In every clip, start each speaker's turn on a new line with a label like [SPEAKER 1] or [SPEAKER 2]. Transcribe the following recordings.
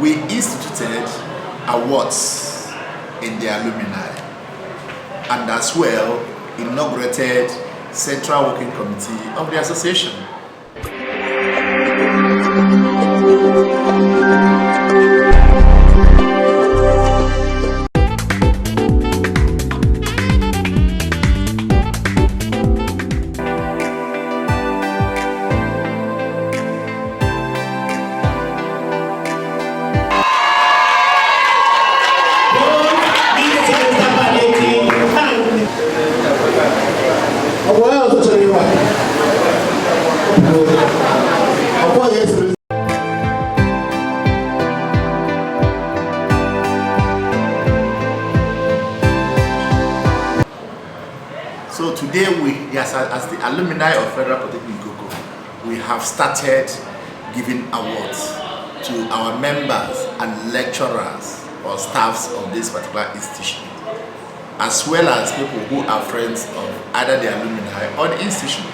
[SPEAKER 1] we instituted awards in the alumni and as well inaugurated Central Working Committee of the association. So today as the alumni of Federal Polytechnic Oko, we have started giving awards to our members and lecturers or staffs of this particular institution, as well as people who are friends of either the alumni or the institution.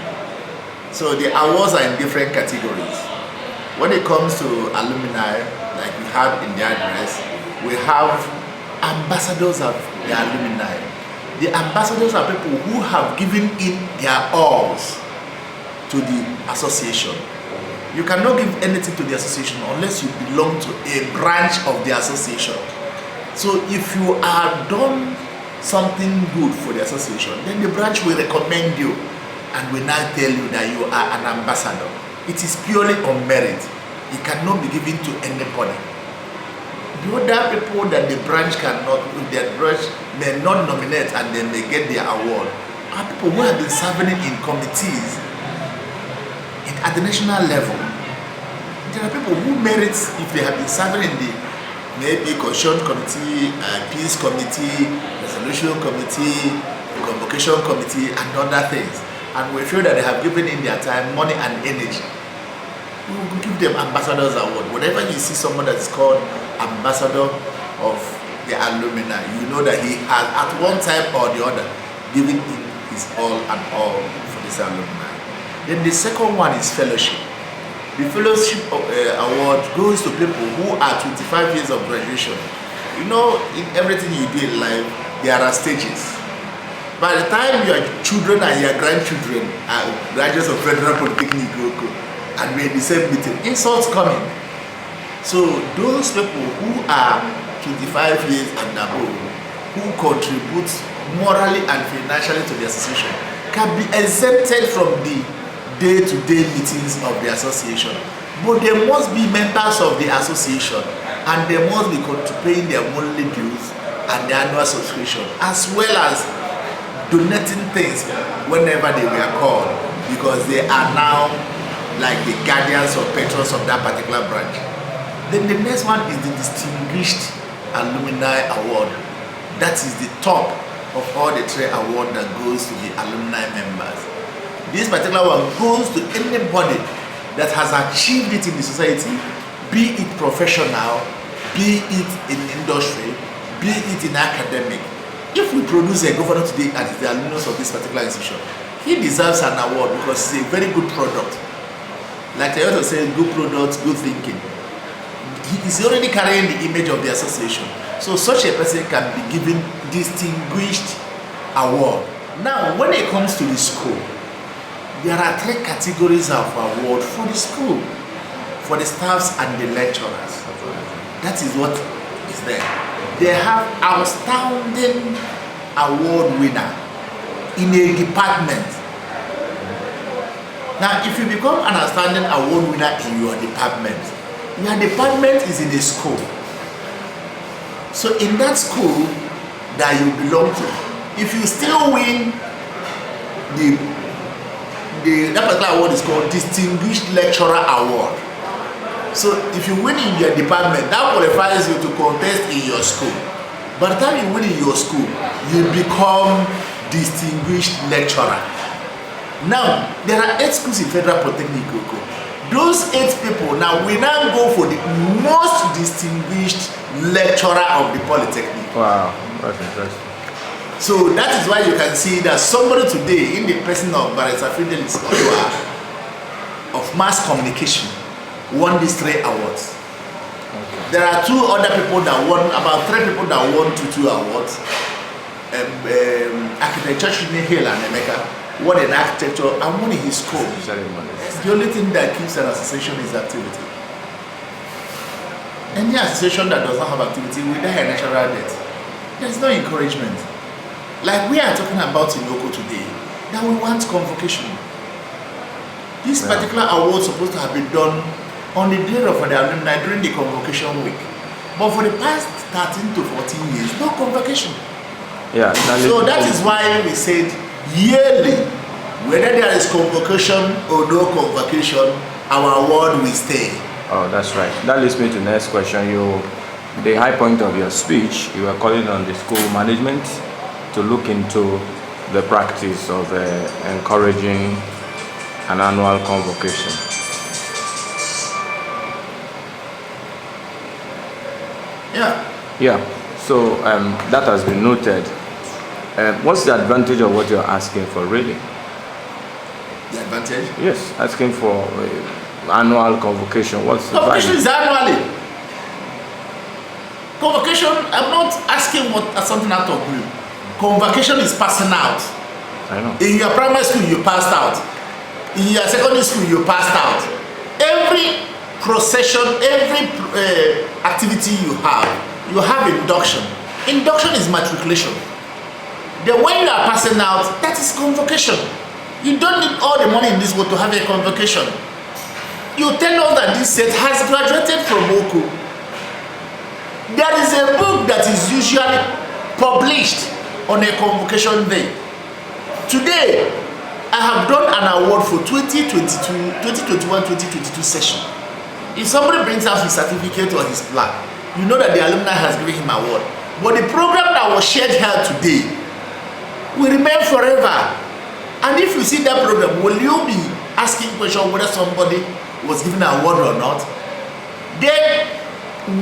[SPEAKER 1] So the awards are in different categories. When it comes to alumni, like we have in the address, we have ambassadors of the alumni. The ambassadors are people who have given in their alls to the association. You cannot give anything to the association unless you belong to a branch of the association. So if you are done something good for the association, then the branch will recommend you and will now tell you that you are an ambassador. It is purely on merit. It cannot be given to anybody. The other people that the branch cannot, their branch may not nominate and they may get their award, are people who have been serving in committees at the national level. There are people who merit if they have been serving in the maybe Convocation committee, peace committee, resolution committee, convocation committee, and other things. And we feel that they have given in their time, money, and energy. We will give them ambassadors award. Whenever you see someone that is called ambassador of the alumni, you know that he has at one time or the other given in his all and all for this alumni. Then the second one is fellowship. The fellowship award goes to people who are 25 years of graduation. You know, in everything you do in life, there are stages. By the time your children and your grandchildren are graduates of Federal Polytechnic Oko and we're in the same meeting, insults coming. So those people who are 25 years and above, who contribute morally and financially to the association, can be exempted from the day-to-day meetings of the association. But they must be members of the association and they must be paying their monthly dues and their annual subscription, as well as donating things whenever they were called, because they are now like the guardians or patrons of that particular branch. Then the next one is the Distinguished Alumni Award. That is the top of all the 3 awards that goes to the alumni members. This particular one goes to anybody that has achieved it in the society, be it professional, be it in industry, be it in academic. If we produce a governor today as the alumnus of this particular institution, he deserves an award because it's a very good product. Like I also say, good product, good thinking. He is already carrying the image of the association. So such a person can be given distinguished award. Now, when it comes to the school, there are 3 categories of award for the school, for the staffs and the lecturers. That is what is there. They have outstanding award winner in a department. Now, if you become an outstanding award winner in your department is in a school. So in that school that you belong to, if you still win that particular award is called Distinguished Lecturer Award. So if you win in your department, that qualifies you to contest in your school. By the time you win in your school, you become Distinguished Lecturer. Now, there are 8 schools in Federal Polytechnic Oko. Those 8 people, now we now go for the most distinguished lecturer of the Polytechnic.
[SPEAKER 2] Wow, that's interesting.
[SPEAKER 1] So that is why you can see that somebody today, in the person of Barrister Fidelis Oduah of mass communication, won these 3 awards.
[SPEAKER 2] Okay.
[SPEAKER 1] There are two other people that won, about 3 people that won 2 awards. Architecture Hill and Emeka won in architecture and won in his school. The only thing that keeps an association is activity. Any association that does not have activity will die a natural death. There's no encouragement. Like we are talking about in Oko today, that we want convocation. This particular award is supposed to have been done on the day of the alumni during the convocation week. But for the past 13 to 14 years, no convocation.
[SPEAKER 2] Yeah.
[SPEAKER 1] So that is why we said yearly, whether there is convocation or no convocation, our award will stay.
[SPEAKER 2] Oh, that's right. That leads me to the next question. The high point of your speech, you were calling on the school management to look into the practice of encouraging an annual convocation. Yeah. So that has been noted. What's the advantage of what you're asking for, really?
[SPEAKER 1] The advantage?
[SPEAKER 2] Yes, asking for annual convocation. What's the
[SPEAKER 1] convocation is annually. Convocation, I'm not asking something out of blue. Convocation is passing out.
[SPEAKER 2] I know.
[SPEAKER 1] In your primary school, you passed out. In your secondary school, you passed out. Every procession, every activity you have induction. Induction is matriculation. Then when you are passing out, that is convocation. You don't need all the money in this world to have a convocation. You tell us that this set has graduated from Oko. There is a book that is usually published on a convocation day. Today, I have done an award for 2021-2022 session. If somebody brings out his certificate or his plaque, you know that the alumni has given him an award. But the program that was shared here today will remain forever. And if you see that program, will you be asking questions whether somebody was given an award or not? Then,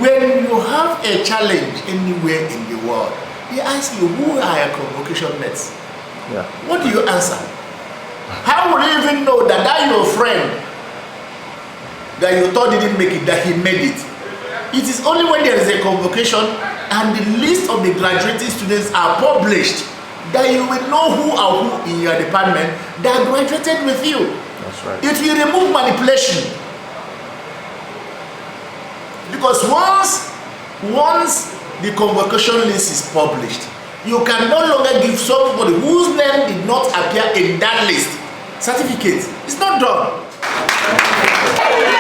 [SPEAKER 1] when you have a challenge anywhere in the world, they ask you, who are your convocation mates?
[SPEAKER 2] Yeah.
[SPEAKER 1] What do you answer? How will you even know that your friend that you thought didn't make it, that he made it? It is only when there is a convocation and the list of the graduating students are published that you will know who or who in your department that graduated with you.
[SPEAKER 2] That's right.
[SPEAKER 1] It will remove manipulation. Because once the convocation list is published, you can no longer give somebody whose name did not appear in that list certificate. It's not done.
[SPEAKER 3] Thank you very much. Thank you very much.